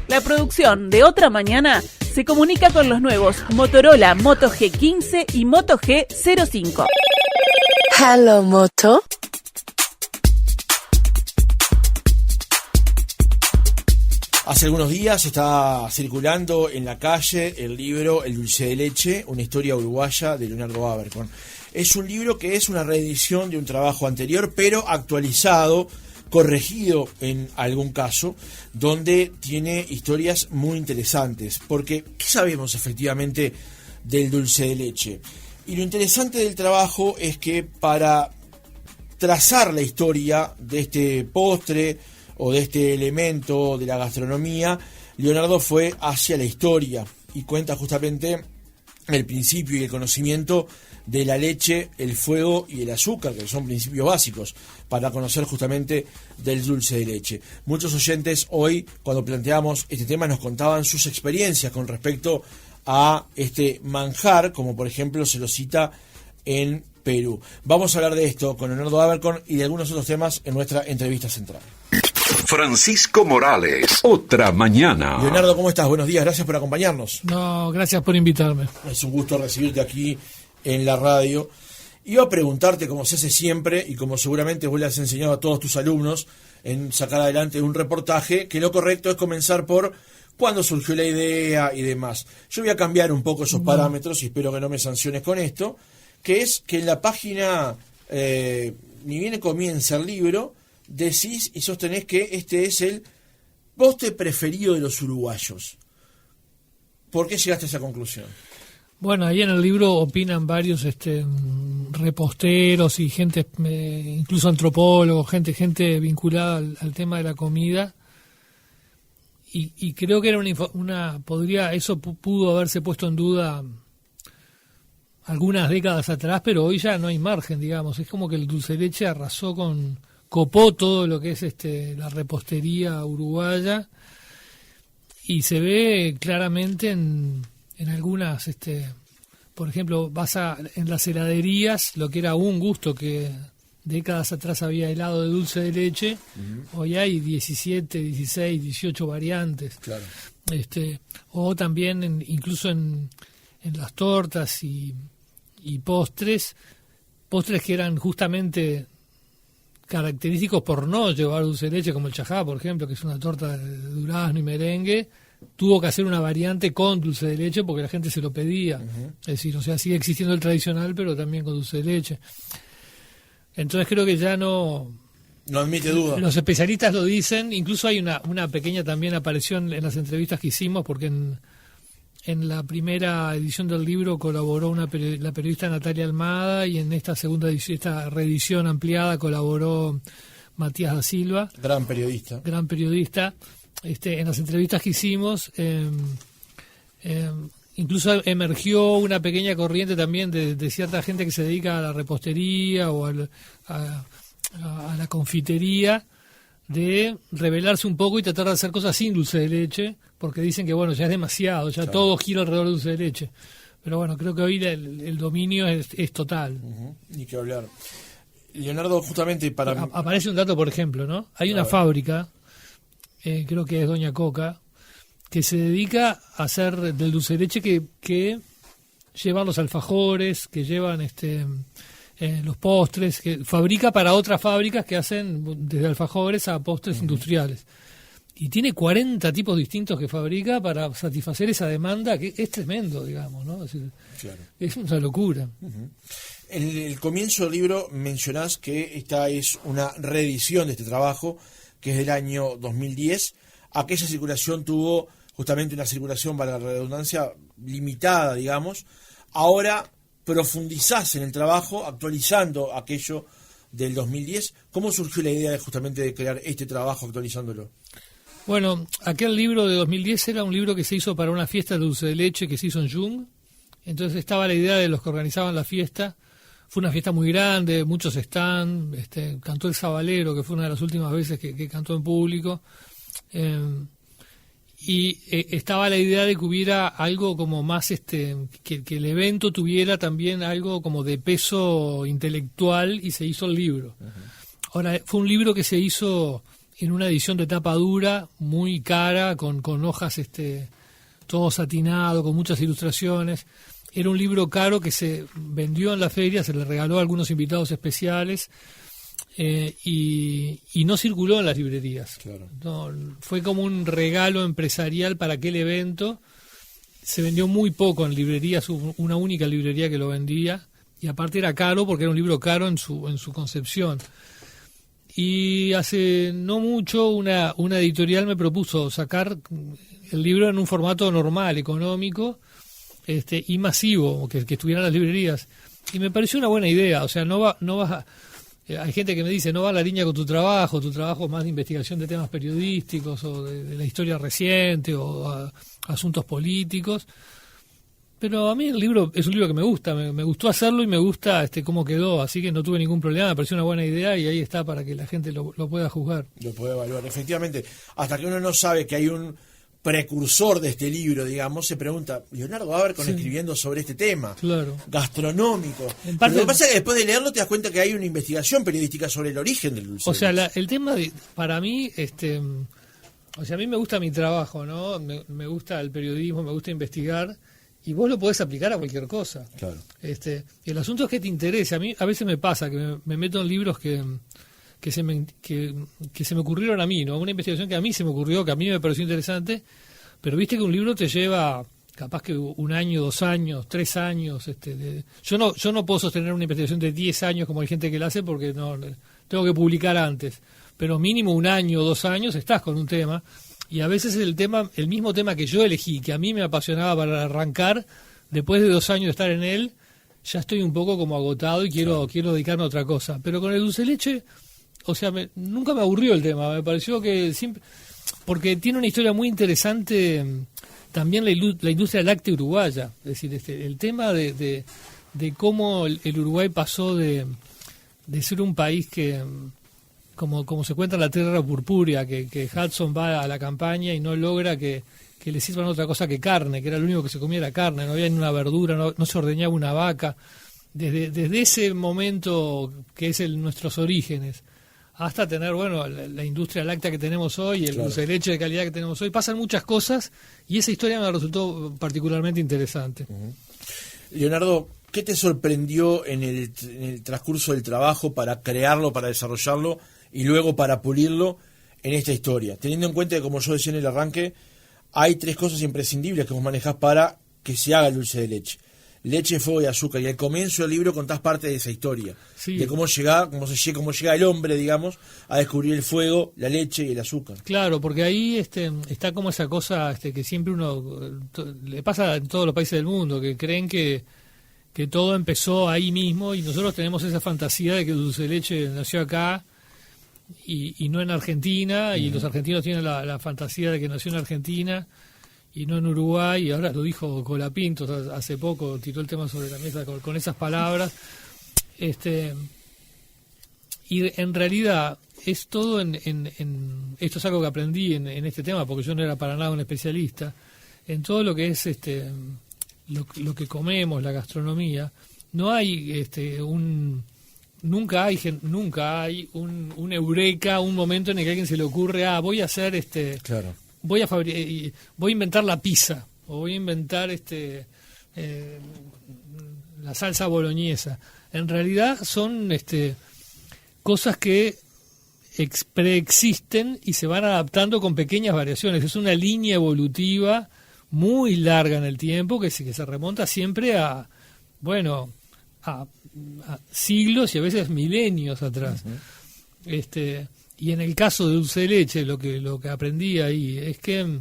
La producción de Otra Mañana se comunica con los nuevos Motorola Moto G15 y Moto G05. Hello, Moto. Hace algunos días está circulando en la calle el libro El dulce de leche, una historia uruguaya de Leonardo Abercorn. Es un libro que es una reedición de un trabajo anterior, pero actualizado, corregido en algún caso, donde tiene historias muy interesantes. Porque, ¿qué sabemos efectivamente del dulce de leche? Y lo interesante del trabajo es que para trazar la historia de este postre o de este elemento de la gastronomía, Leonardo fue hacia la historia y cuenta justamente el principio y el conocimiento de la leche, el fuego y el azúcar, que son principios básicos para conocer justamente del dulce de leche. Muchos oyentes hoy, cuando planteamos este tema, nos contaban sus experiencias con respecto a este manjar, como por ejemplo se lo cita en Perú. Vamos a hablar de esto con Leonardo Abercorn y de algunos otros temas en nuestra entrevista central. Francisco Morales, Otra Mañana. Leonardo, ¿cómo estás? Buenos días, gracias por acompañarnos. No, gracias por invitarme. Es un gusto recibirte aquí en la radio. Iba a preguntarte, como se hace siempre, y como seguramente vos le has enseñado a todos tus alumnos en sacar adelante un reportaje, que lo correcto es comenzar por cuándo surgió la idea y demás. Yo voy a cambiar un poco esos parámetros y espero que no me sanciones con esto, que es que en la página, ni bien comienza el libro, decís y sostenés que este es el postre preferido de los uruguayos. ¿Por qué llegaste a esa conclusión? Bueno, ahí en el libro opinan varios reposteros y gente, incluso antropólogos, gente vinculada al tema de la comida. Y creo que era eso pudo haberse puesto en duda algunas décadas atrás, pero hoy ya no hay margen, digamos. Es como que el dulce de leche copó todo lo que es la repostería uruguaya y se ve claramente en algunas, por ejemplo, en las heladerías, lo que era un gusto que décadas atrás había helado de dulce de leche, hoy hay 17, 16, 18 variantes. Claro. O también incluso en las tortas y postres que eran justamente característicos por no llevar dulce de leche, como el chajá, por ejemplo, que es una torta de durazno y merengue, tuvo que hacer una variante con dulce de leche porque la gente se lo pedía. Es decir, o sea, sigue existiendo el tradicional, pero también con dulce de leche. Entonces creo que ya no admite duda. Los especialistas lo dicen, incluso hay una pequeña también aparición en las entrevistas que hicimos, porque en la primera edición del libro colaboró la periodista Natalia Almada, y en esta segunda edición, esta reedición ampliada, colaboró Matías da Silva. Gran periodista. En las entrevistas que hicimos, incluso emergió una pequeña corriente también de cierta gente que se dedica a la repostería o a la confitería, de rebelarse un poco y tratar de hacer cosas sin dulce de leche, porque dicen que bueno, ya es demasiado, ya todo gira alrededor del dulce de leche. Pero bueno, creo que hoy el dominio es total. Ni que hablar. Leonardo, justamente para... Aparece un dato, por ejemplo, ¿no? Hay una fábrica, creo que es Doña Coca, que se dedica a hacer del dulce de leche que llevan los alfajores, que llevan los postres, que fabrica para otras fábricas que hacen desde alfajores a postres industriales. Y tiene 40 tipos distintos que fabrica para satisfacer esa demanda, que es tremendo, digamos, ¿no? Es decir, claro. Es una locura. En el comienzo del libro mencionás que esta es una reedición de este trabajo, que es del año 2010. Aquella circulación tuvo justamente una circulación, para la redundancia, limitada, digamos. Ahora profundizás en el trabajo, actualizando aquello del 2010. ¿Cómo surgió la idea justamente de crear este trabajo actualizándolo? Bueno, aquel libro de 2010 era un libro que se hizo para una fiesta de dulce de leche que se hizo en Jung. Entonces estaba la idea de los que organizaban la fiesta. Fue una fiesta muy grande, muchos están, cantó el Sabalero, que fue una de las últimas veces que cantó en público. Y estaba la idea de que hubiera algo como más, que el evento tuviera también algo como de peso intelectual, y se hizo el libro. Ahora, fue un libro que se hizo en una edición de tapa dura, muy cara, con hojas todo satinado, con muchas ilustraciones. Era un libro caro que se vendió en la feria, se le regaló a algunos invitados especiales y no circuló en las librerías. Claro. No, fue como un regalo empresarial para aquel evento. Se vendió muy poco en librerías, una única librería que lo vendía, y aparte era caro porque era un libro caro en su concepción. Y hace no mucho una editorial me propuso sacar el libro en un formato normal, económico, y masivo, que estuviera en las librerías. Y me pareció una buena idea. O sea, no vas hay gente que me dice, no va a la línea con tu trabajo es más de investigación de temas periodísticos o de la historia reciente o asuntos políticos. Pero a mí el libro es un libro que me gusta, me gustó hacerlo y me gusta cómo quedó, así que no tuve ningún problema, me pareció una buena idea y ahí está para que la gente lo pueda juzgar. Lo puede evaluar, efectivamente. Hasta que uno no sabe que hay un precursor de este libro, digamos, se pregunta, Leonardo Abercon escribiendo sobre este tema, claro, gastronómico. En parte, pero lo que pasa es que después de leerlo te das cuenta que hay una investigación periodística sobre el origen del dulce. O sea, el tema para mí, o sea, a mí me gusta mi trabajo, ¿no? Me gusta el periodismo, me gusta investigar, y vos lo podés aplicar a cualquier cosa. Claro. Y el asunto es que te interese. A mí a veces me pasa que me meto en libros que se me ocurrieron a mí, ¿no? Una investigación que a mí se me ocurrió, que a mí me pareció interesante, pero viste que un libro te lleva capaz que 1 año, 2 años, 3 años. Yo no puedo sostener una investigación de 10 años como hay gente que la hace porque no tengo que publicar antes, pero mínimo 1 año, 2 años estás con un tema, y a veces el mismo tema que yo elegí, que a mí me apasionaba para arrancar, después de 2 años de estar en él, ya estoy un poco como agotado y quiero dedicarme a otra cosa. Pero con el dulce de leche, o sea, nunca me aburrió el tema, me pareció que siempre, porque tiene una historia muy interesante también la industria láctea uruguaya, es decir, el tema de cómo el Uruguay pasó de ser un país que, como se cuenta en la tierra purpúrea, que Hudson va a la campaña y no logra que le sirvan otra cosa que carne, que era lo único que se comía era carne, no había ni una verdura, no se ordeñaba una vaca. Desde ese momento que es nuestros orígenes, hasta tener, la industria láctea que tenemos hoy, el dulce de leche de calidad que tenemos hoy, pasan muchas cosas y esa historia me resultó particularmente interesante. Uh-huh. Leonardo, ¿qué te sorprendió en el transcurso del trabajo para crearlo, para desarrollarlo y luego para pulirlo en esta historia? Teniendo en cuenta que, como yo decía en el arranque, hay 3 cosas imprescindibles que vos manejás para que se haga el dulce de leche: leche, fuego y azúcar. Y al comienzo del libro contás parte de esa historia, sí, de cómo llega el hombre, digamos, a descubrir el fuego, la leche y el azúcar. Claro, porque ahí está como esa cosa que siempre le pasa en todos los países del mundo, que creen que todo empezó ahí mismo, y nosotros tenemos esa fantasía de que el dulce de leche nació acá y no en Argentina, y los argentinos tienen la fantasía de que nació en Argentina y no en Uruguay, y ahora lo dijo Colapinto hace poco, tiró el tema sobre la mesa con esas palabras. Y en realidad es todo esto es algo que aprendí en este tema, porque yo no era para nada un especialista, en todo lo que es lo que comemos, la gastronomía. No hay nunca hay un eureka, un momento en el que a alguien se le ocurre, voy a hacer claro, voy a inventar la pizza, o voy a inventar la salsa boloñesa. En realidad son cosas que preexisten y se van adaptando con pequeñas variaciones. Es una línea evolutiva muy larga en el tiempo que se remonta siempre a siglos y a veces milenios atrás. Uh-huh. Y en el caso de dulce de leche, lo que aprendí ahí es que,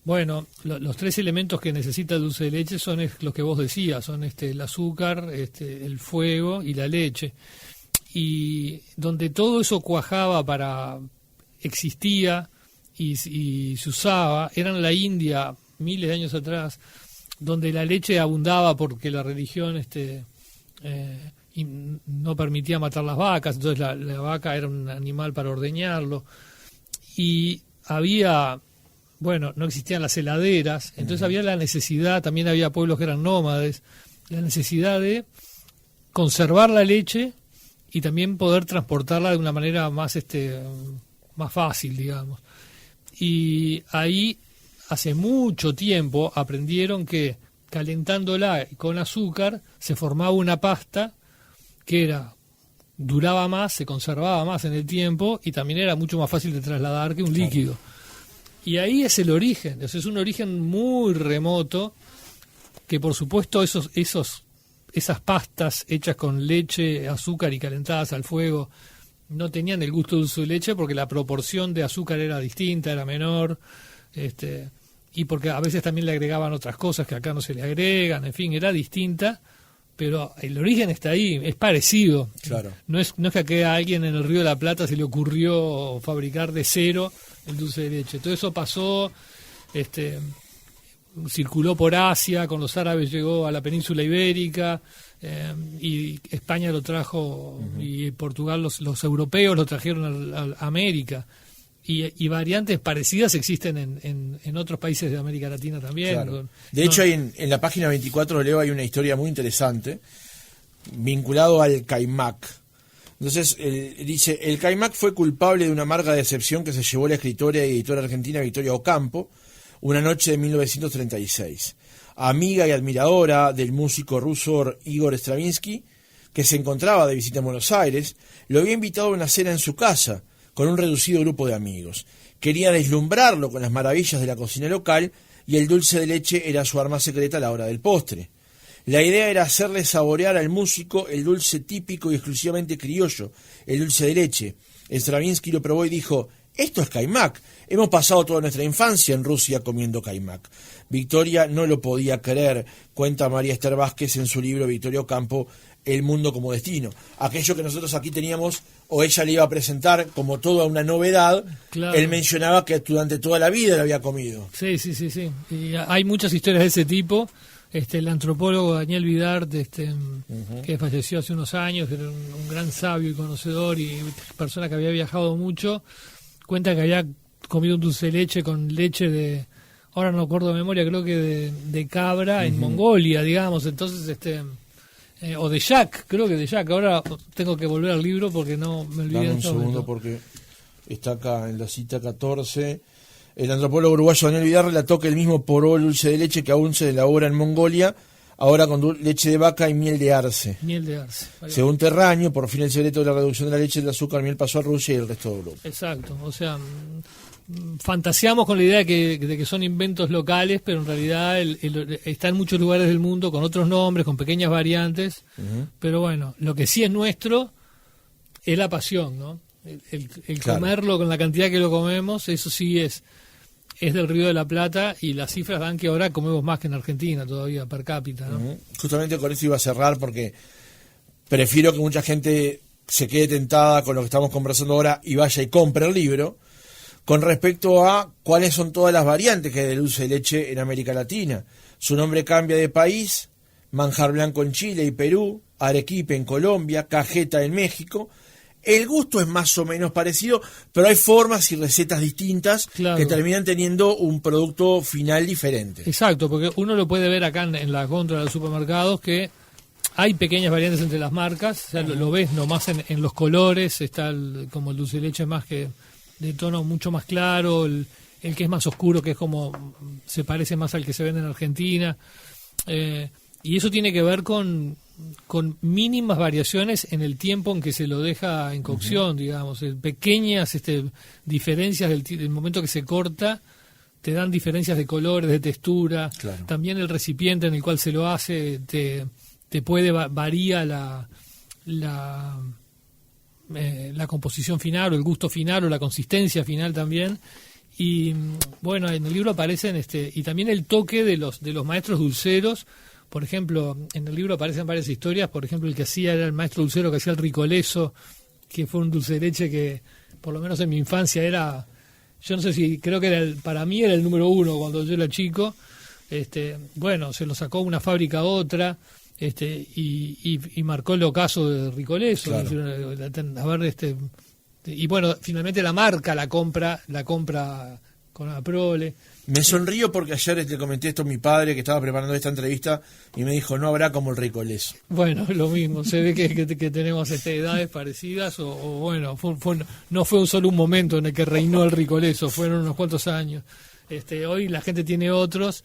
los 3 elementos que necesita el dulce de leche son los que vos decías, son el azúcar, el fuego y la leche. Y donde todo eso cuajaba existía y se usaba, era en la India, miles de años atrás, donde la leche abundaba porque la religión y no permitía matar las vacas, entonces la vaca era un animal para ordeñarlo, y no existían las heladeras, entonces había la necesidad, también había pueblos que eran nómades, la necesidad de conservar la leche y también poder transportarla de una manera más más fácil, digamos. Y ahí, hace mucho tiempo, aprendieron que calentándola con azúcar se formaba una pasta que duraba más, se conservaba más en el tiempo y también era mucho más fácil de trasladar que un líquido. Y ahí es el origen, es un origen muy remoto, que por supuesto esas pastas hechas con leche, azúcar y calentadas al fuego no tenían el gusto de dulce de leche porque la proporción de azúcar era distinta, era menor, y porque a veces también le agregaban otras cosas que acá no se le agregan, en fin, era distinta, pero el origen está ahí, es parecido. Claro. No es que a alguien en el Río de la Plata se le ocurrió fabricar de cero el dulce de leche. Todo eso pasó, circuló por Asia, con los árabes llegó a la península ibérica, y España lo trajo, y Portugal los europeos lo trajeron a América. Y variantes parecidas existen en otros países de América Latina también. Claro. De hecho, en la página 24 de Leo hay una historia muy interesante vinculado al caimac. Entonces, dice, el caimac fue culpable de una amarga decepción que se llevó la escritora y editora argentina Victoria Ocampo una noche de 1936. Amiga y admiradora del músico ruso Igor Stravinsky, que se encontraba de visita en Buenos Aires, lo había invitado a una cena en su casa, con un reducido grupo de amigos. Quería deslumbrarlo con las maravillas de la cocina local y el dulce de leche era su arma secreta a la hora del postre. La idea era hacerle saborear al músico el dulce típico y exclusivamente criollo, el dulce de leche. Stravinsky lo probó y dijo: «Esto es caimac. Hemos pasado toda nuestra infancia en Rusia comiendo caimac». Victoria no lo podía creer, cuenta María Esther Vázquez en su libro Victoria Ocampo, El mundo como destino. Aquello que nosotros aquí teníamos, o ella le iba a presentar como toda una novedad, claro. Él mencionaba que durante toda la vida lo había comido. Sí. Y hay muchas historias de ese tipo. El antropólogo Daniel Vidart, que falleció hace unos años, era un gran sabio y conocedor y persona que había viajado mucho, cuenta que había comido un dulce de leche con leche de, ahora no acuerdo de memoria, creo que de cabra en Mongolia, digamos. Entonces, o de yak, creo que de yak. Ahora tengo que volver al libro porque no me olvidé. Dame un segundo porque está acá en la cita 14. El antropólogo uruguayo Daniel Vidar relató que el mismo probó el dulce de leche que aún se elabora en Mongolia, ahora con leche de vaca y miel de arce. Miel de arce. Según Terraño, por fin el secreto de la reducción de la leche y del azúcar miel pasó a Rusia y el resto de Europa. Exacto, o sea, fantaseamos con la idea de que son inventos locales, pero en realidad está en muchos lugares del mundo con otros nombres, con pequeñas variantes, pero bueno, lo que sí es nuestro es la pasión, ¿no? El claro. Comerlo con la cantidad que lo comemos, eso sí es del Río de la Plata, y las cifras dan que ahora comemos más que en Argentina todavía per cápita, ¿no? Justamente con eso iba a cerrar, porque prefiero que mucha gente se quede tentada con lo que estamos conversando ahora y vaya y compre el libro, con respecto a cuáles son todas las variantes que hay de dulce de leche en América Latina. Su nombre cambia de país: manjar blanco en Chile y Perú, arequipe en Colombia, cajeta en México. El gusto es más o menos parecido, pero hay formas y recetas distintas, claro, que terminan teniendo un producto final diferente. Exacto, porque uno lo puede ver acá en la góndola de los supermercados, que hay pequeñas variantes entre las marcas. O sea, lo ves nomás en los colores. Está como el dulce de leche más que de tono mucho más claro, el que es más oscuro, que es como se parece más al que se vende en Argentina, y eso tiene que ver con mínimas variaciones en el tiempo en que se lo deja en cocción, digamos, pequeñas diferencias del momento que se corta te dan diferencias de colores, de textura. Claro. También el recipiente en el cual se lo hace te puede varía la composición final, o el gusto final, o la consistencia final también. Y bueno, en el libro aparecen y también el toque de los maestros dulceros. Por ejemplo, en el libro aparecen varias historias. Por ejemplo, el que hacía era el maestro dulcero que hacía el ricoleso, que fue un dulce de leche que, por lo menos en mi infancia, era, yo no sé si, creo que para mí era el número 1 cuando yo era chico. Bueno, se lo sacó una fábrica a otra, y marcó el ocaso de ricoleso. Claro. A ver, y bueno, finalmente la marca la compra la prole. Me sonrío porque ayer le comenté esto a mi padre que estaba preparando esta entrevista y me dijo, no habrá como el Récoles. Bueno, lo mismo, se ve que tenemos edades parecidas o bueno, no fue solo un momento en el que reinó el Ricoleso, fueron unos cuantos años. Hoy la gente tiene otros,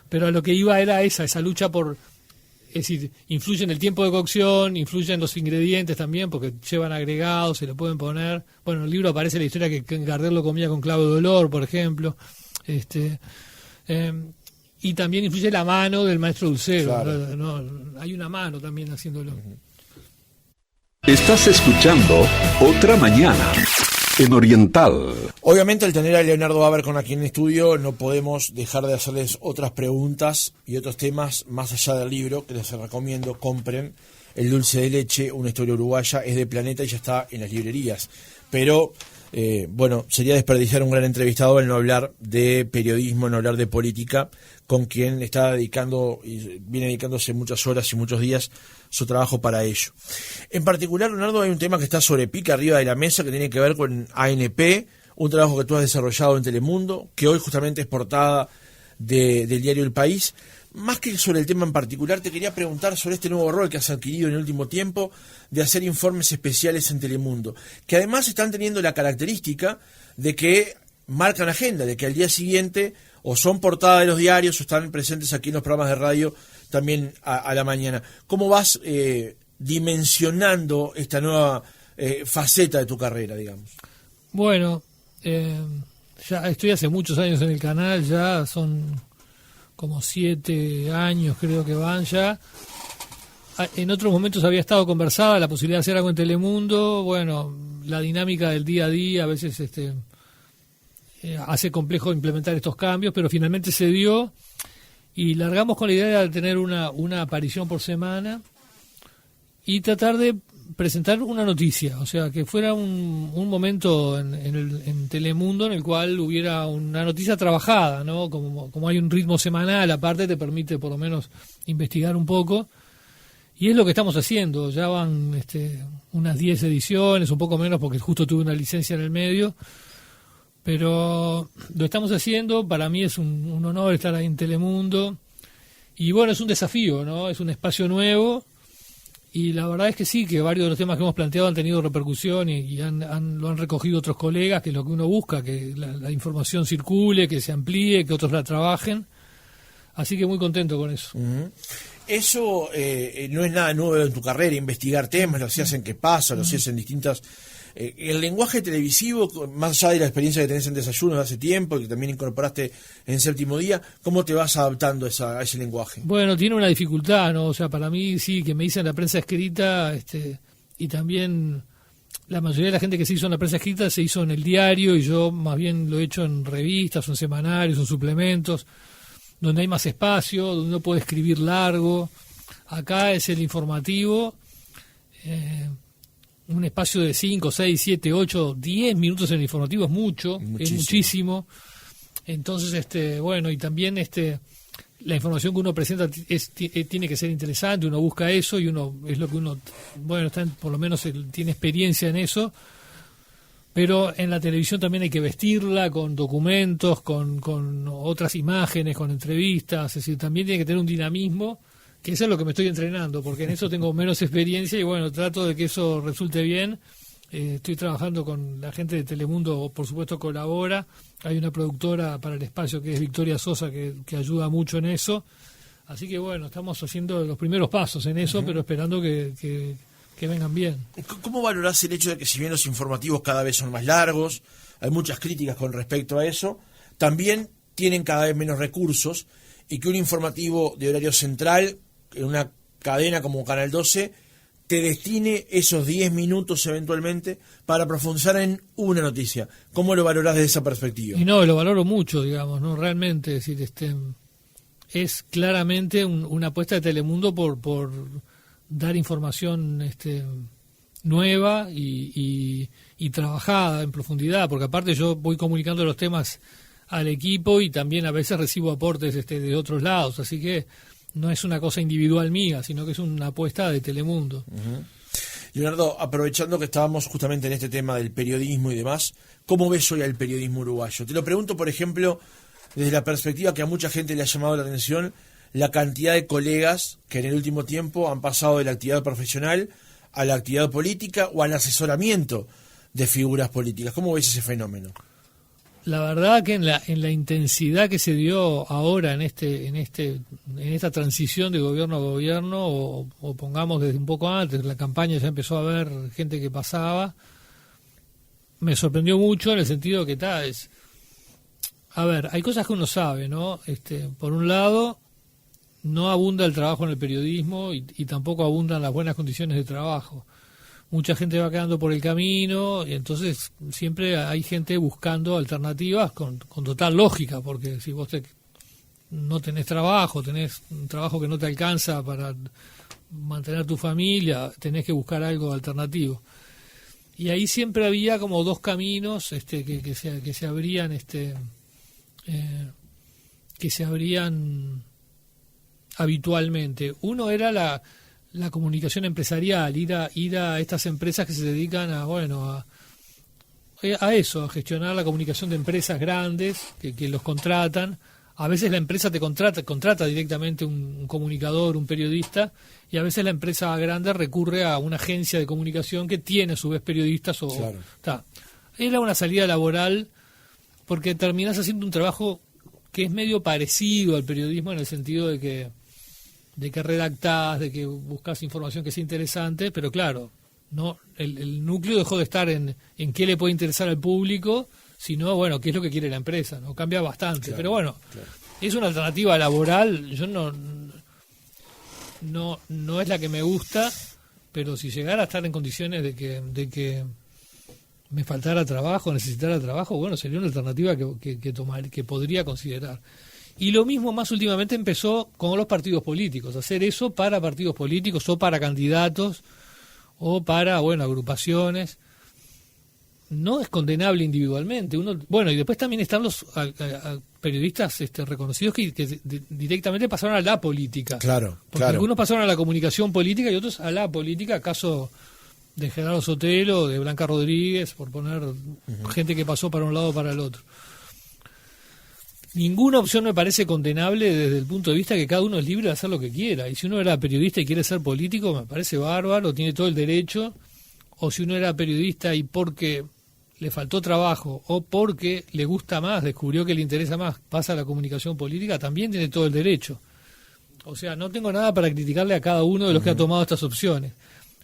pero a lo que iba era esa lucha por, es decir, influye en el tiempo de cocción, influye en los ingredientes también, porque llevan agregados, se le pueden poner. Bueno, en el libro aparece la historia que Gardel lo comía con clavo de olor, por ejemplo. Y también influye la mano del maestro dulcero. Claro. ¿No? Hay una mano también haciéndolo. Estás escuchando Otra Mañana en Oriental. Obviamente al tener a Leonardo Abercorn aquí en el estudio no podemos dejar de hacerles otras preguntas y otros temas más allá del libro, que les recomiendo, compren El dulce de leche, una historia uruguaya, es de Planeta y ya está en las librerías. Pero bueno, sería desperdiciar un gran entrevistado el no hablar de periodismo, no hablar de política, con quien está dedicando y viene dedicándose muchas horas y muchos días su trabajo para ello. En particular, Leonardo, hay un tema que está sobre pica arriba de la mesa que tiene que ver con ANP, un trabajo que tú has desarrollado en Telemundo, que hoy justamente es portada del diario El País. Más que sobre el tema en particular, te quería preguntar sobre este nuevo rol que has adquirido en el último tiempo de hacer informes especiales en Telemundo, que además están teniendo la característica de que marcan agenda, de que al día siguiente o son portada de los diarios o están presentes aquí en los programas de radio también a la mañana. ¿Cómo vas dimensionando esta nueva faceta de tu carrera, digamos? Bueno, ya estoy hace muchos años en el canal, ya son como 7 años creo que van ya. En otros momentos había estado conversada la posibilidad de hacer algo en Telemundo. Bueno, la dinámica del día a día a veces hace complejo implementar estos cambios, pero finalmente se dio y largamos con la idea de tener una aparición por semana y tratar de presentar una noticia, o sea, que fuera un momento en Telemundo en el cual hubiera una noticia trabajada, ¿no? Como hay un ritmo semanal, aparte te permite por lo menos investigar un poco, y es lo que estamos haciendo. Ya van unas 10 ediciones, un poco menos porque justo tuve una licencia en el medio, pero lo estamos haciendo. Para mí es un honor estar ahí en Telemundo, y bueno, es un desafío, ¿no? Es un espacio nuevo. Y la verdad es que sí, que varios de los temas que hemos planteado han tenido repercusión y lo han recogido otros colegas, que es lo que uno busca, que la información circule, que se amplíe, que otros la trabajen. Así que muy contento con eso. Uh-huh. Eso no es nada nuevo en tu carrera, investigar temas, lo hacías en Qué Pasa, lo hacías en distintas... el lenguaje televisivo, más allá de la experiencia que tenés en Desayuno de hace tiempo y que también incorporaste en Séptimo Día, ¿cómo te vas adaptando a ese lenguaje? Bueno, tiene una dificultad, ¿no? O sea, para mí sí, que me dicen la prensa escrita, y también la mayoría de la gente que se hizo en la prensa escrita se hizo en el diario, y yo más bien lo he hecho en revistas, o en semanarios, o en suplementos, donde hay más espacio, donde uno puede escribir largo. Acá es el informativo, un espacio de 5, 6, 7, 8, 10 minutos en el informativo es mucho, es muchísimo. Entonces, bueno, y también la información que uno presenta tiene que ser interesante, uno busca eso y es lo que uno, bueno, por lo menos tiene experiencia en eso. Pero en la televisión también hay que vestirla con documentos, con otras imágenes, con entrevistas, es decir, también tiene que tener un dinamismo, que eso es lo que me estoy entrenando, porque en eso tengo menos experiencia y bueno, trato de que eso resulte bien. Estoy trabajando con la gente de Telemundo, por supuesto colabora. Hay una productora para el espacio que es Victoria Sosa que ayuda mucho en eso. Así que bueno, estamos haciendo los primeros pasos en eso, pero esperando que vengan bien. ¿Cómo valorás el hecho de que si bien los informativos cada vez son más largos, hay muchas críticas con respecto a eso, también tienen cada vez menos recursos y que un informativo de horario central en una cadena como Canal 12 te destine esos 10 minutos eventualmente para profundizar en una noticia? ¿Cómo lo valorás desde esa perspectiva? Y no, lo valoro mucho, digamos, ¿no? Realmente, es decir, es claramente una apuesta de Telemundo por dar información nueva y trabajada en profundidad, porque aparte yo voy comunicando los temas al equipo y también a veces recibo aportes de otros lados, así que no es una cosa individual mía, sino que es una apuesta de Telemundo. Uh-huh. Leonardo, aprovechando que estábamos justamente en este tema del periodismo y demás, ¿cómo ves hoy al periodismo uruguayo? Te lo pregunto, por ejemplo, desde la perspectiva que a mucha gente le ha llamado la atención, la cantidad de colegas que en el último tiempo han pasado de la actividad profesional a la actividad política o al asesoramiento de figuras políticas. ¿Cómo ves ese fenómeno? La verdad que en la intensidad que se dio ahora en esta transición de gobierno a gobierno, o pongamos desde un poco antes, la campaña ya empezó a haber gente que pasaba, me sorprendió mucho en el sentido que a ver, hay cosas que uno sabe, ¿no? Por un lado, no abunda el trabajo en el periodismo y tampoco abundan las buenas condiciones de trabajo. Mucha gente va quedando por el camino y entonces siempre hay gente buscando alternativas con total lógica, porque si vos no tenés trabajo, tenés un trabajo que no te alcanza para mantener tu familia, tenés que buscar algo alternativo. Y ahí siempre había como dos caminos que se abrían habitualmente. Uno era la comunicación empresarial, ir a estas empresas que se dedican a eso, a gestionar la comunicación de empresas grandes que los contratan. A veces la empresa te contrata directamente un comunicador, un periodista, y a veces la empresa grande recurre a una agencia de comunicación que tiene a su vez periodistas. Claro. Era una salida laboral porque terminás haciendo un trabajo que es medio parecido al periodismo en el sentido de que redactás, de que buscas información que sea interesante, pero claro, no el núcleo dejó de estar en qué le puede interesar al público, sino, bueno, qué es lo que quiere la empresa, ¿no? Cambia bastante, claro, pero bueno, claro, es una alternativa laboral, yo no es la que me gusta, pero si llegara a estar en condiciones de que me faltara trabajo, necesitara trabajo, bueno, sería una alternativa que podría considerar. Y lo mismo más últimamente empezó con los partidos políticos, hacer eso para partidos políticos o para candidatos o para, agrupaciones. No es condenable individualmente. Y después también están los periodistas reconocidos que directamente pasaron a la política. Claro, porque algunos pasaron a la comunicación política y otros a la política, caso de Gerardo Sotelo, de Blanca Rodríguez, por poner gente que pasó para un lado o para el otro. Ninguna opción me parece condenable desde el punto de vista que cada uno es libre de hacer lo que quiera. Y si uno era periodista y quiere ser político, me parece bárbaro, tiene todo el derecho. O si uno era periodista y porque le faltó trabajo o porque le gusta más, descubrió que le interesa más, pasa a la comunicación política, también tiene todo el derecho. O sea, no tengo nada para criticarle a cada uno de los que ha tomado estas opciones.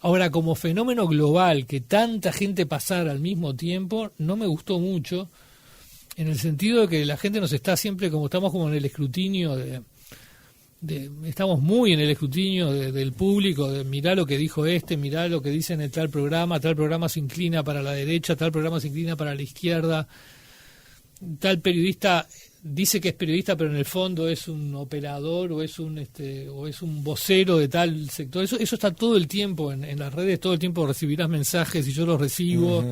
Ahora, como fenómeno global, que tanta gente pasara al mismo tiempo, no me gustó mucho, en el sentido de que la gente nos está siempre, estamos como en el escrutinio estamos muy en el escrutinio del público, de mirá lo que dijo mirá lo que dicen en tal programa se inclina para la derecha, tal programa se inclina para la izquierda, tal periodista dice que es periodista pero en el fondo es un operador o es un vocero de tal sector. Eso está todo el tiempo en las redes, todo el tiempo recibirás mensajes y yo los recibo.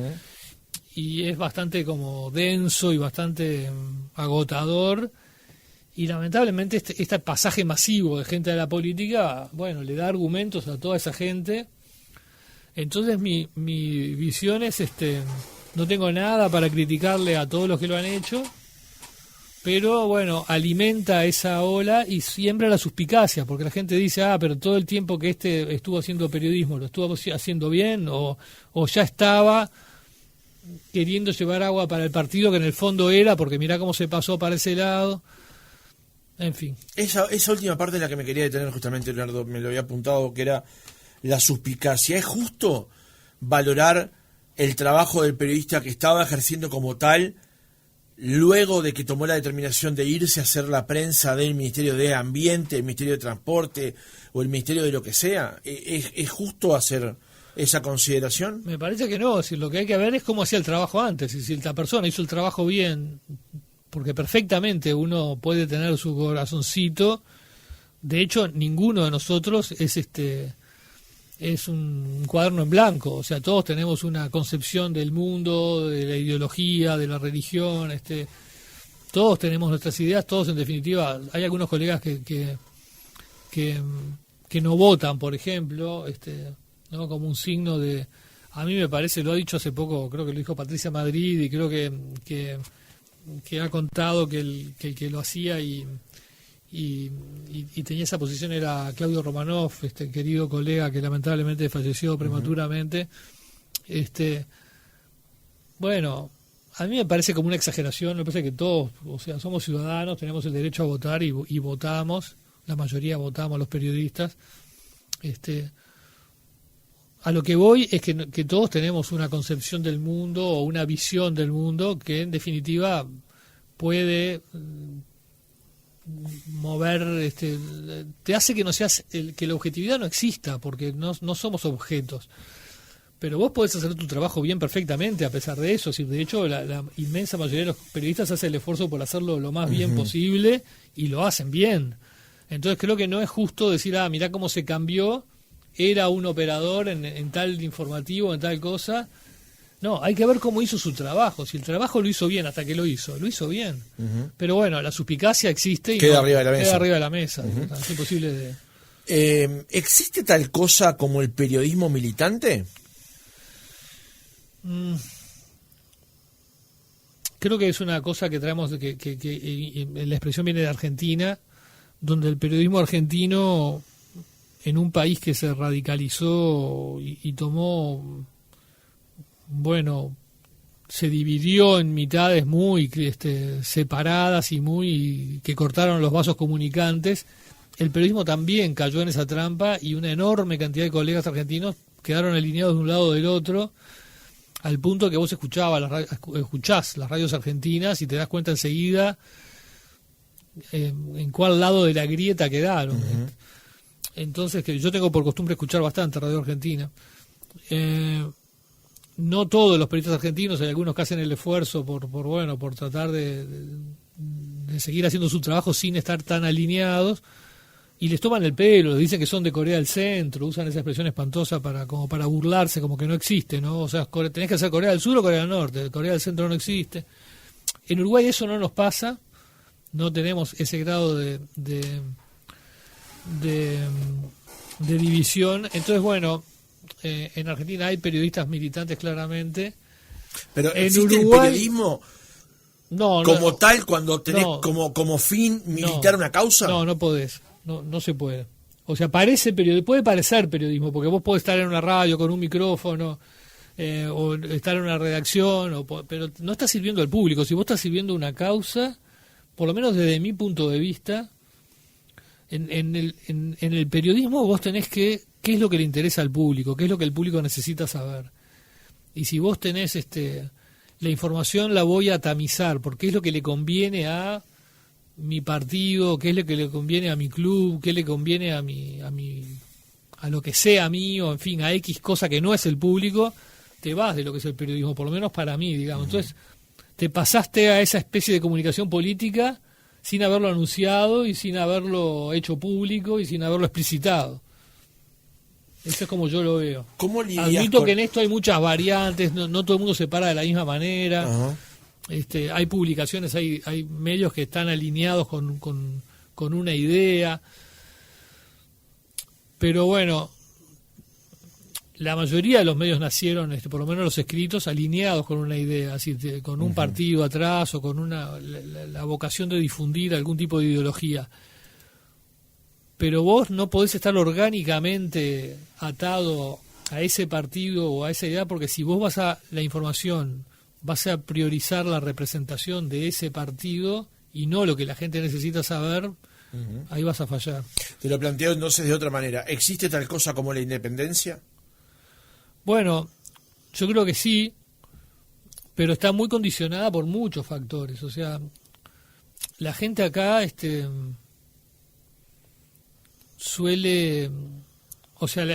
Y es bastante como denso y bastante agotador, y lamentablemente este pasaje masivo de gente de la política, le da argumentos a toda esa gente. Entonces mi visión es, no tengo nada para criticarle a todos los que lo han hecho, pero alimenta esa ola y siembra la suspicacia, porque la gente dice, pero todo el tiempo que estuvo haciendo periodismo, ¿lo estuvo haciendo bien o ya estaba queriendo llevar agua para el partido que en el fondo era, porque mirá cómo se pasó para ese lado? En fin. Esa última parte es la que me quería detener justamente, Leonardo, me lo había apuntado, que era la suspicacia. ¿Es justo valorar el trabajo del periodista que estaba ejerciendo como tal luego de que tomó la determinación de irse a hacer la prensa del Ministerio de Ambiente, el Ministerio de Transporte o el Ministerio de lo que sea? ¿Es justo hacer esa consideración? Me parece que no. Si lo que hay que ver es cómo hacía el trabajo antes. Y si la persona hizo el trabajo bien, porque perfectamente uno puede tener su corazoncito. De hecho, ninguno de nosotros es un cuaderno en blanco. O sea, todos tenemos una concepción del mundo, de la ideología, de la religión. Todos tenemos nuestras ideas. Todos, en definitiva, hay algunos colegas que no votan, por ejemplo, ¿no? Como un signo de... A mí me parece, lo ha dicho hace poco, creo que lo dijo Patricia Madrid, y creo que ha contado que el que lo hacía y tenía esa posición era Claudio Romanov, querido colega que lamentablemente falleció prematuramente. Bueno, a mí me parece como una exageración. Me parece que todos, o sea, somos ciudadanos, tenemos el derecho a votar y votamos, la mayoría votamos, los periodistas. A lo que voy es que todos tenemos una concepción del mundo o una visión del mundo que en definitiva puede mover, te hace que no seas que la objetividad no exista, porque no somos objetos. Pero vos podés hacer tu trabajo bien perfectamente a pesar de eso. De hecho, la inmensa mayoría de los periodistas hace el esfuerzo por hacerlo lo más bien posible y lo hacen bien. Entonces creo que no es justo decir, mirá cómo se cambió, era un operador en tal informativo, en tal cosa. No, hay que ver cómo hizo su trabajo. Si el trabajo lo hizo bien hasta que lo hizo bien. Pero bueno, la suspicacia existe y queda arriba de la mesa. Queda arriba de la mesa. Es imposible de... ¿Existe tal cosa como el periodismo militante? Creo que es una cosa que traemos, que la expresión viene de Argentina, donde el periodismo argentino, en un país que se radicalizó y tomó, bueno, se dividió en mitades muy separadas y muy que cortaron los vasos comunicantes, el periodismo también cayó en esa trampa y una enorme cantidad de colegas argentinos quedaron alineados de un lado o del otro, al punto que vos escuchás las radios argentinas y te das cuenta enseguida en cuál lado de la grieta quedaron. Entonces, que yo tengo por costumbre escuchar bastante Radio Argentina. No todos los periodistas argentinos, hay algunos que hacen el esfuerzo por tratar de seguir haciendo su trabajo sin estar tan alineados, y les toman el pelo, les dicen que son de Corea del Centro, usan esa expresión espantosa como para burlarse, como que no existe, ¿no? O sea, tenés que hacer Corea del Sur o Corea del Norte, Corea del Centro no existe. En Uruguay eso no nos pasa, no tenemos ese grado de división. Entonces, bueno, en Argentina hay periodistas militantes claramente. Pero en ¿existe Uruguay, el periodismo como tal cuando tenés como fin militar una causa? No podés. No se puede. O sea, puede parecer periodismo, porque vos podés estar en una radio con un micrófono, o estar en una redacción, pero no estás sirviendo al público. Si vos estás sirviendo una causa, por lo menos desde mi punto de vista, en el periodismo vos tenés qué es lo que le interesa al público, qué es lo que el público necesita saber. Y si vos tenés la información, la voy a tamizar, porque es lo que le conviene a mi partido, qué es lo que le conviene a mi club, qué le conviene a lo que sea mío, en fin, a X cosa que no es el público, te vas de lo que es el periodismo, por lo menos para mí, digamos. Entonces, te pasaste a esa especie de comunicación política sin haberlo anunciado y sin haberlo hecho público y sin haberlo explicitado. Eso es como yo lo veo. ¿Cómo lidias Admito que en esto hay muchas variantes, no todo el mundo se para de la misma manera. Hay publicaciones, hay medios que están alineados con una idea, pero bueno, la mayoría de los medios nacieron, por lo menos los escritos, alineados con una idea, así, con un partido atrás o con la vocación de difundir algún tipo de ideología. Pero vos no podés estar orgánicamente atado a ese partido o a esa idea, porque si vos vas a priorizar la representación de ese partido y no lo que la gente necesita saber, ahí vas a fallar. Te lo planteo entonces de otra manera. ¿Existe tal cosa como la independencia? Bueno, yo creo que sí, pero está muy condicionada por muchos factores. O sea, la gente acá suele... O sea,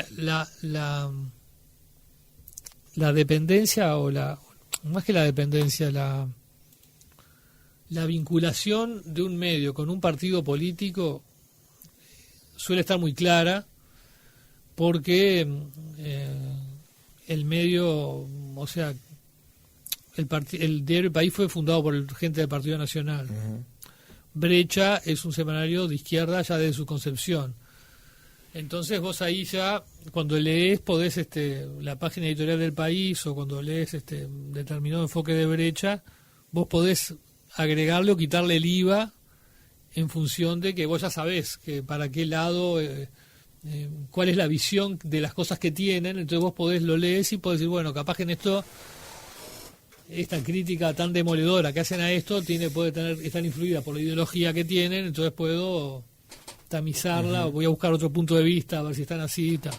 la dependencia o más que la dependencia, la vinculación de un medio con un partido político suele estar muy clara, porque el medio, o sea, el diario El País fue fundado por gente del Partido Nacional. Brecha es un semanario de izquierda ya desde su concepción. Entonces vos ahí ya, cuando lees, podés, la página editorial del País, o cuando lees determinado enfoque de brecha, vos podés agregarle o quitarle el IVA en función de que vos ya sabés que para qué lado, cuál es la visión de las cosas que tienen. Entonces vos lo lees y podés decir, bueno, capaz que en esta crítica tan demoledora que hacen a esto estar influida por la ideología que tienen, entonces puedo tamizarla, o voy a buscar otro punto de vista, a ver si están así y tal.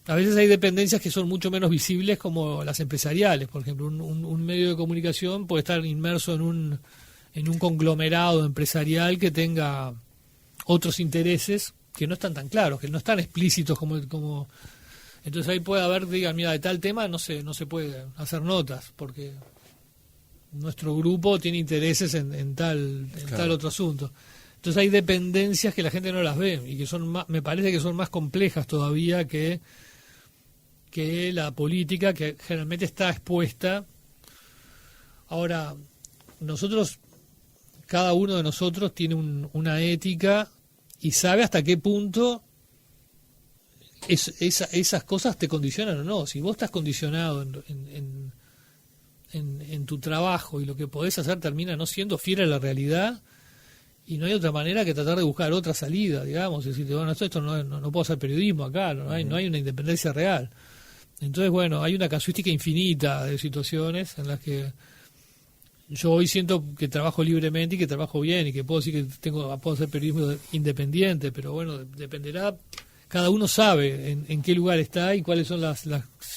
A veces hay dependencias que son mucho menos visibles, como las empresariales. Por ejemplo, un medio de comunicación puede estar inmerso en un conglomerado empresarial que tenga otros intereses que no están tan claros, que no están explícitos como entonces ahí puede haber, digan, mira, de tal tema no se puede hacer notas porque nuestro grupo tiene intereses en tal otro asunto. Entonces hay dependencias que la gente no las ve y que me parece que son más complejas todavía que la política, que generalmente está expuesta. Ahora, cada uno de nosotros tiene una ética y sabe hasta qué punto esas cosas te condicionan o no. Si vos estás condicionado en tu trabajo y lo que podés hacer termina no siendo fiel a la realidad, y no hay otra manera que tratar de buscar otra salida, digamos, es decir, bueno, esto no puedo hacer periodismo acá, no hay una independencia real. Entonces, bueno, hay una casuística infinita de situaciones en las que yo hoy siento que trabajo libremente y que trabajo bien y que puedo decir que puedo hacer periodismo independiente, pero bueno, dependerá. Cada uno sabe en qué lugar está y cuáles son las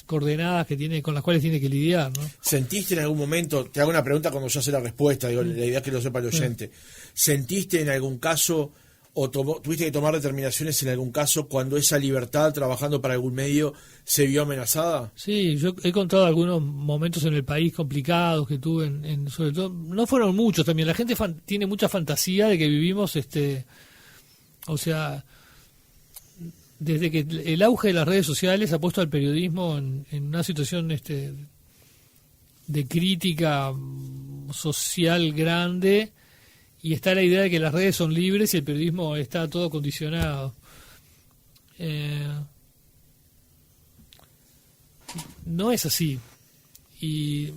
coordenadas que tiene, con las cuales tiene que lidiar, ¿no? ¿Sentiste en algún momento, te hago una pregunta cuando ya sé la respuesta, digo, la idea es que lo sepa el oyente, ¿sentiste en algún caso o tuviste que tomar determinaciones en algún caso cuando esa libertad trabajando para algún medio se vio amenazada? Sí, yo he contado algunos momentos en el país complicados que tuve, sobre todo, no fueron muchos también, la gente tiene mucha fantasía de que vivimos, o sea, desde que el auge de las redes sociales ha puesto al periodismo en una situación de crítica social grande, y está la idea de que las redes son libres y el periodismo está todo condicionado. No es así. Y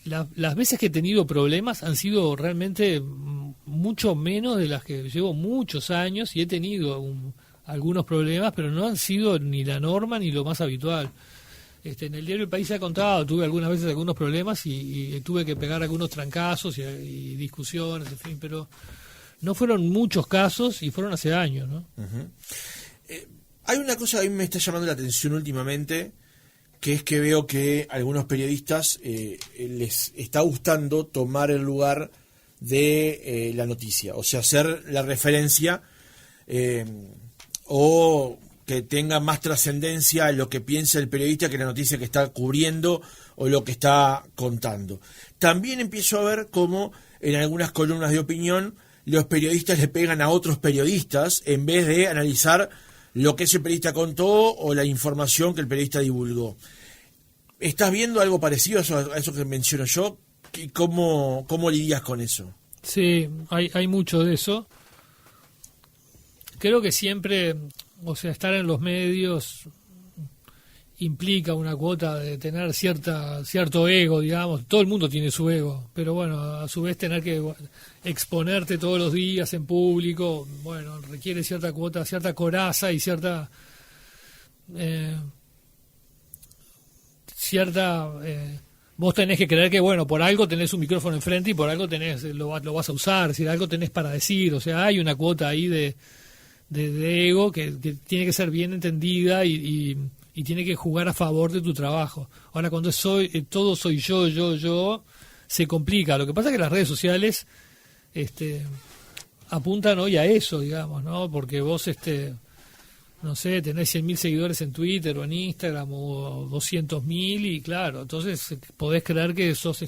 las veces que he tenido problemas han sido realmente mucho menos de las que llevo muchos años, y he tenido algunos problemas, pero no han sido ni la norma ni lo más habitual. En el diario El País se ha contado, tuve algunas veces algunos problemas y tuve que pegar algunos trancazos y discusiones, en fin, pero no fueron muchos casos y fueron hace años, ¿no? Uh-huh. Hay una cosa que a mí me está llamando la atención últimamente, que es que veo que a algunos periodistas les está gustando tomar el lugar de la noticia, o sea, hacer la referencia o que tenga más trascendencia en lo que piensa el periodista que la noticia que está cubriendo o lo que está contando. También empiezo a ver cómo en algunas columnas de opinión los periodistas le pegan a otros periodistas en vez de analizar lo que ese periodista contó o la información que el periodista divulgó. ¿Estás viendo algo parecido a eso que menciono yo? ¿Cómo lidias con eso? Sí, hay mucho de eso. Creo que siempre, o sea, estar en los medios implica una cuota de tener cierto ego, digamos. Todo el mundo tiene su ego, pero bueno, a su vez tener que exponerte todos los días en público, bueno, requiere cierta cuota, cierta coraza y cierta vos tenés que creer que, bueno, por algo tenés un micrófono enfrente y por algo lo vas a usar, si algo tenés para decir, o sea, hay una cuota ahí de ego que tiene que ser bien entendida y tiene que jugar a favor de tu trabajo. Ahora, cuando todo soy yo, se complica. Lo que pasa es que las redes sociales apuntan hoy a eso, digamos, ¿no? Porque vos, no sé, tenés 100.000 seguidores en Twitter o en Instagram o 200.000 y claro, entonces podés creer que sos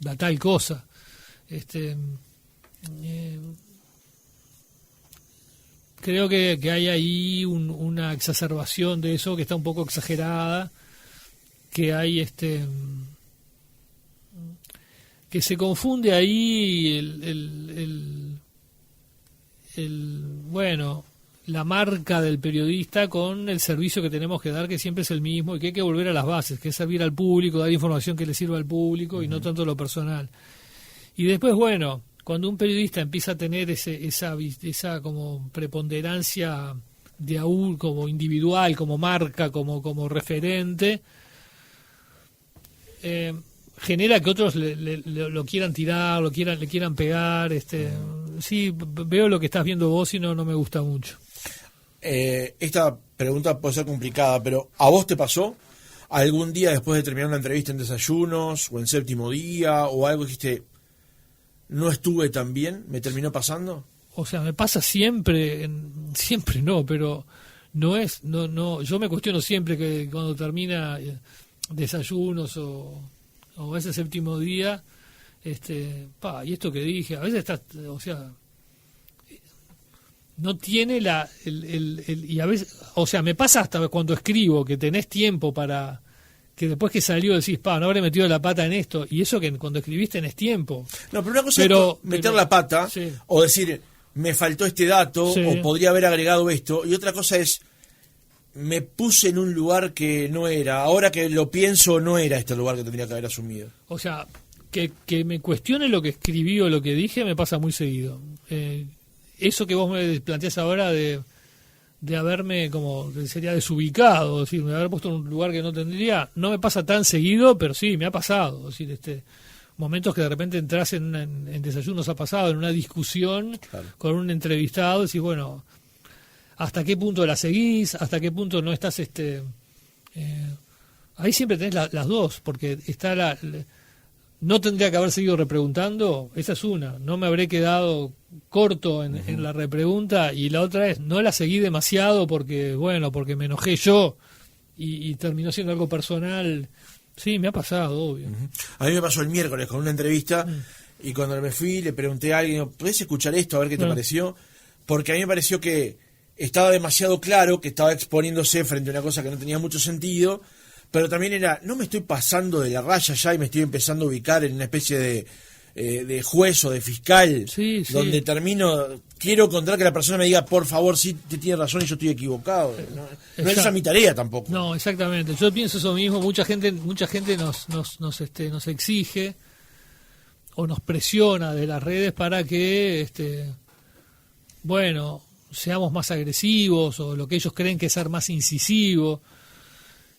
la tal cosa. Creo que hay ahí una exacerbación de eso que está un poco exagerada, que hay que se confunde ahí la marca del periodista con el servicio que tenemos que dar, que siempre es el mismo, y que hay que volver a las bases, que es servir al público, dar información que le sirva al público y no tanto lo personal. Y después, cuando un periodista empieza a tener esa como preponderancia de aún como individual, como marca, como referente, genera que otros lo quieran tirar, le quieran pegar. Sí, veo lo que estás viendo vos y no me gusta mucho. Esta pregunta puede ser complicada, pero ¿a vos te pasó algún día después de terminar una entrevista en Desayunos o en Séptimo Día o algo, dijiste, no estuve tan bien, me terminó pasando? O sea, me pasa siempre no, pero yo me cuestiono siempre que cuando termina Desayunos o ese Séptimo Día, y esto que dije, a veces no tiene y a veces, me pasa hasta cuando escribo que tenés tiempo para que después que salió decís, no habré metido la pata en esto, y eso que cuando escribís tenés tiempo. No, pero una cosa es meter la pata, sí, o decir, me faltó este dato, sí, o podría haber agregado esto, y otra cosa es, me puse en un lugar que no era, ahora que lo pienso, no era este el lugar que tendría que haber asumido. O sea, que me cuestione lo que escribí o lo que dije me pasa muy seguido. Eso que vos me planteás ahora de haberme como sería desubicado, es decir, de haber puesto en un lugar que no tendría, no me pasa tan seguido, pero sí, me ha pasado. Es decir, momentos que de repente entras en Desayunos ha pasado, en una discusión, claro, con un entrevistado, decís, ¿hasta qué punto la seguís? ¿Hasta qué punto no estás? Ahí siempre tenés las dos, porque está no tendría que haber seguido repreguntando, esa es una, no me habré quedado corto en la repregunta, y la otra es, no la seguí demasiado porque me enojé yo y terminó siendo algo personal. Sí, me ha pasado, obvio. A mí me pasó el miércoles con una entrevista, y cuando me fui le pregunté a alguien, ¿podés escuchar esto a ver qué te pareció? Porque a mí me pareció que estaba demasiado claro, que estaba exponiéndose frente a una cosa que no tenía mucho sentido, pero también no me estoy pasando de la raya ya y me estoy empezando a ubicar en una especie de juez o de fiscal, sí, donde quiero encontrar que la persona me diga, por favor, sí, te tiene razón y yo estoy equivocado. No es esa mi tarea tampoco. No, exactamente. Yo pienso eso mismo. Mucha gente nos exige o nos presiona de las redes para que, seamos más agresivos, o lo que ellos creen que es ser más incisivo.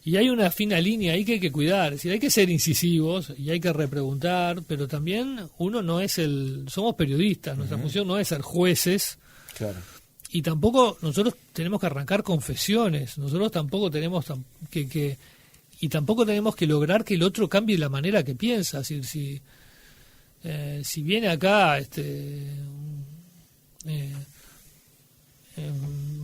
Y hay una fina línea ahí que hay que cuidar. Es decir, hay que ser incisivos y hay que repreguntar, pero también uno no es somos periodistas, nuestra función no es ser jueces. Claro. Y tampoco nosotros tenemos que arrancar confesiones, nosotros tampoco tenemos y tampoco tenemos que lograr que el otro cambie la manera que piensa. Es decir, si viene acá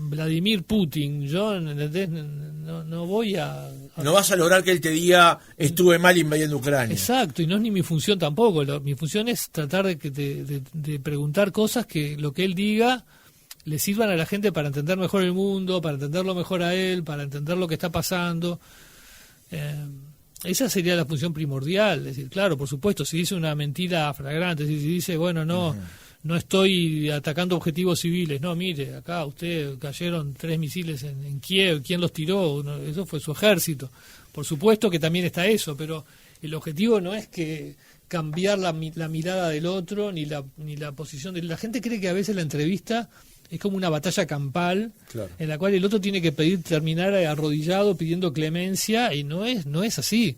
Vladimir Putin, yo no voy a... No vas a lograr que él te diga, estuve mal invadiendo Ucrania. Exacto, y no es ni mi función tampoco. Mi función es tratar de preguntar cosas que lo que él diga le sirvan a la gente para entender mejor el mundo, para entenderlo mejor a él, para entender lo que está pasando. Esa sería la función primordial. Es decir, claro, por supuesto, si dice una mentira flagrante, si dice, no estoy atacando objetivos civiles. No, mire, acá usted cayeron 3 misiles en Kiev. ¿Quién los tiró? No, eso fue su ejército. Por supuesto que también está eso, pero el objetivo no es que cambiar la mirada del otro ni la posición de la gente. Cree que a veces la entrevista es como una batalla campal, claro, en la cual el otro tiene que terminar arrodillado pidiendo clemencia, y no es así.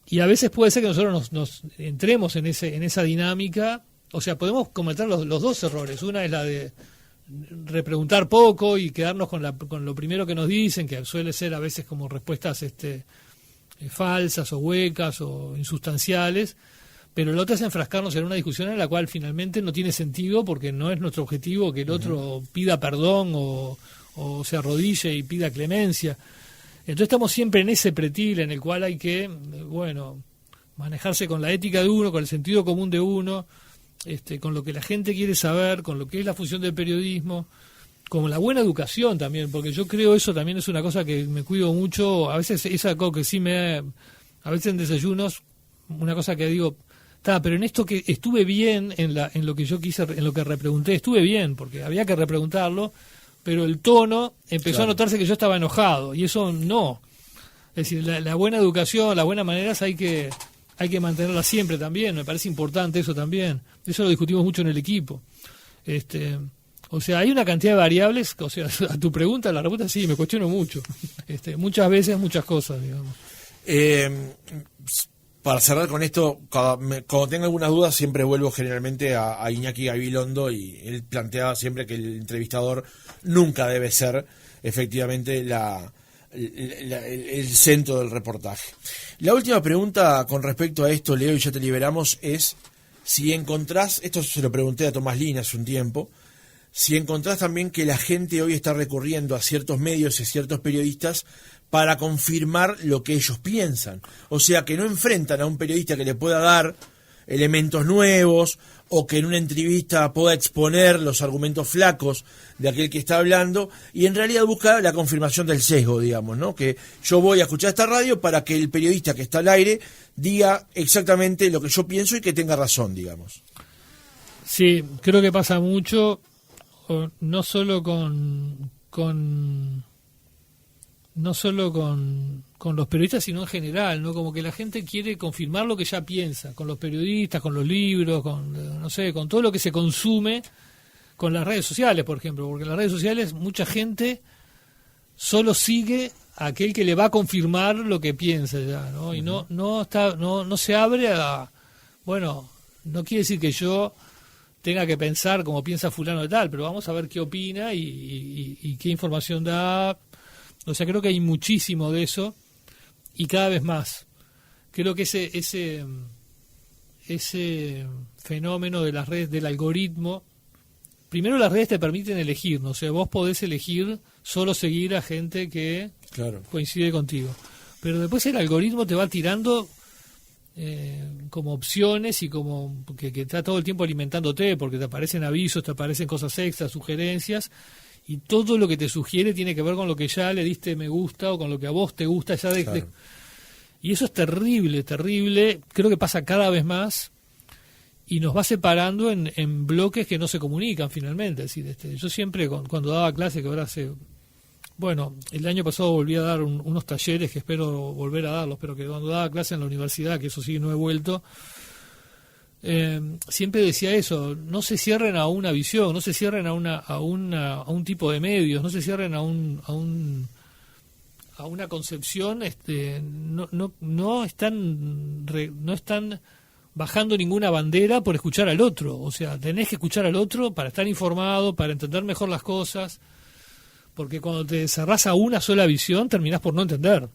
Y a veces puede ser que nosotros nos entremos en esa dinámica. O sea, podemos cometer los dos errores. Una es la de repreguntar poco y quedarnos con lo primero que nos dicen, que suele ser a veces como respuestas falsas o huecas o insustanciales, pero la otra es enfrascarnos en una discusión en la cual finalmente no tiene sentido, porque no es nuestro objetivo que el otro pida perdón o se arrodille y pida clemencia. Entonces estamos siempre en ese pretil en el cual hay que, manejarse con la ética de uno, con el sentido común de uno, con lo que la gente quiere saber, con lo que es la función del periodismo, con la buena educación también, porque yo creo eso también es una cosa que me cuido mucho. A veces es algo que sí a veces en Desayunos, una cosa que digo, Pero en esto que estuve bien, en lo que yo quise, en lo que repregunté, estuve bien, porque había que repreguntarlo, pero el tono empezó a notarse que yo estaba enojado, y eso no. Es decir, la buena educación, las buenas maneras hay que mantenerla siempre también, me parece importante eso también. Eso lo discutimos mucho en el equipo. O sea, hay una cantidad de variables, o sea, a tu pregunta, la respuesta sí, me cuestiono mucho. Muchas veces, muchas cosas, digamos. Para cerrar con esto, cuando tengo algunas dudas siempre vuelvo generalmente a Iñaki Gabilondo, y él planteaba siempre que el entrevistador nunca debe ser efectivamente el centro del reportaje. La última pregunta con respecto a esto, Leo, y ya te liberamos, es si encontrás, esto se lo pregunté a Tomás Lina hace un tiempo, si encontrás también que la gente hoy está recurriendo a ciertos medios y ciertos periodistas para confirmar lo que ellos piensan. O sea, que no enfrentan a un periodista que le pueda dar elementos nuevos, o que en una entrevista pueda exponer los argumentos flacos de aquel que está hablando, y en realidad busca la confirmación del sesgo, digamos, ¿no? Que yo voy a escuchar esta radio para que el periodista que está al aire diga exactamente lo que yo pienso y que tenga razón, digamos. Sí, creo que pasa mucho, no solo con los periodistas, sino en general, ¿no? Como que la gente quiere confirmar lo que ya piensa, con los periodistas, con los libros, con todo lo que se consume, con las redes sociales, por ejemplo, porque en las redes sociales mucha gente solo sigue a aquel que le va a confirmar lo que piensa ya, ¿no? Y no se abre a, bueno, no quiere decir que yo tenga que pensar como piensa fulano de tal, pero vamos a ver qué opina y qué información da. O sea, creo que hay muchísimo de eso, y cada vez más. Creo que ese fenómeno de las redes, del algoritmo, primero las redes te permiten elegir, ¿no? O sea, vos podés elegir solo seguir a gente que coincide contigo. Pero después el algoritmo te va tirando como opciones, y como que está todo el tiempo alimentándote, porque te aparecen avisos, te aparecen cosas extras, sugerencias, y todo lo que te sugiere tiene que ver con lo que ya le diste me gusta, o con lo que a vos te gusta ya y eso es terrible. Creo que pasa cada vez más, y nos va separando en bloques que no se comunican finalmente. Es decir, yo siempre cuando daba clase, que ahora el año pasado volví a dar unos talleres que espero volver a darlos, pero que cuando daba clase en la universidad, que eso sí no he vuelto, siempre decía eso: no se cierren a una visión, no se cierren a un tipo de medios, no se cierren a una concepción, no están bajando ninguna bandera por escuchar al otro. O sea, tenés que escuchar al otro para estar informado, para entender mejor las cosas, porque cuando te cerrás a una sola visión terminás por no entender,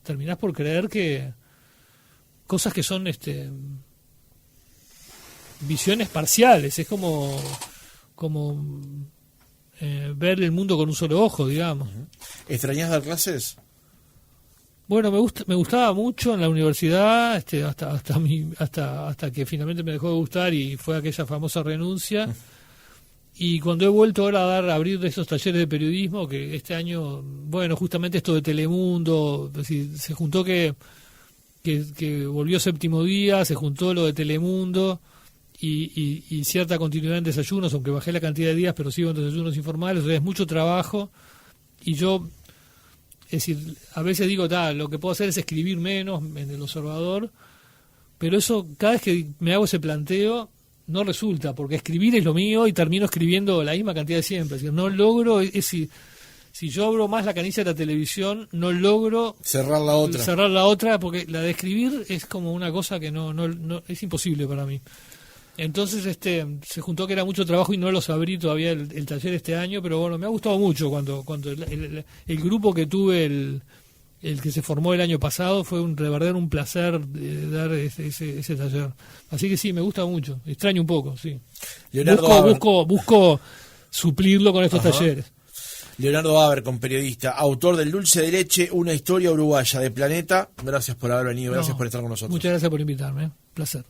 terminás por creer que cosas que son visiones parciales. Es como ver el mundo con un solo ojo, digamos. ¿Extrañás dar clases? Bueno, me gustaba mucho en la universidad, hasta que finalmente me dejó de gustar, y fue aquella famosa renuncia. Y cuando he vuelto ahora a abrir esos talleres de periodismo, que este año, justamente esto de Telemundo, es decir, se juntó que volvió Séptimo Día, se juntó lo de Telemundo, y cierta continuidad en desayunos, aunque bajé la cantidad de días, pero sigo en desayunos informales. O sea, es mucho trabajo, y yo, es decir, a veces digo, lo que puedo hacer es escribir menos en El Observador, pero eso, cada vez que me hago ese planteo, no resulta, porque escribir es lo mío y termino escribiendo la misma cantidad de siempre. Es decir, no logro, si yo abro más la canilla de la televisión, no logro cerrar la otra, porque la de escribir es como una cosa que no es imposible para mí. Entonces se juntó que era mucho trabajo, y no los abrí todavía el taller este año, pero me ha gustado mucho cuando el grupo que tuve, el que se formó el año pasado, fue de verdad un placer dar ese taller. Así que sí, me gusta mucho. Extraño un poco, sí. Busco suplirlo con estos talleres. Leonardo Abercon, periodista, autor del Dulce de Leche, una historia uruguaya de Planeta. Gracias por haber venido, gracias por estar con nosotros. Muchas gracias por invitarme. Placer.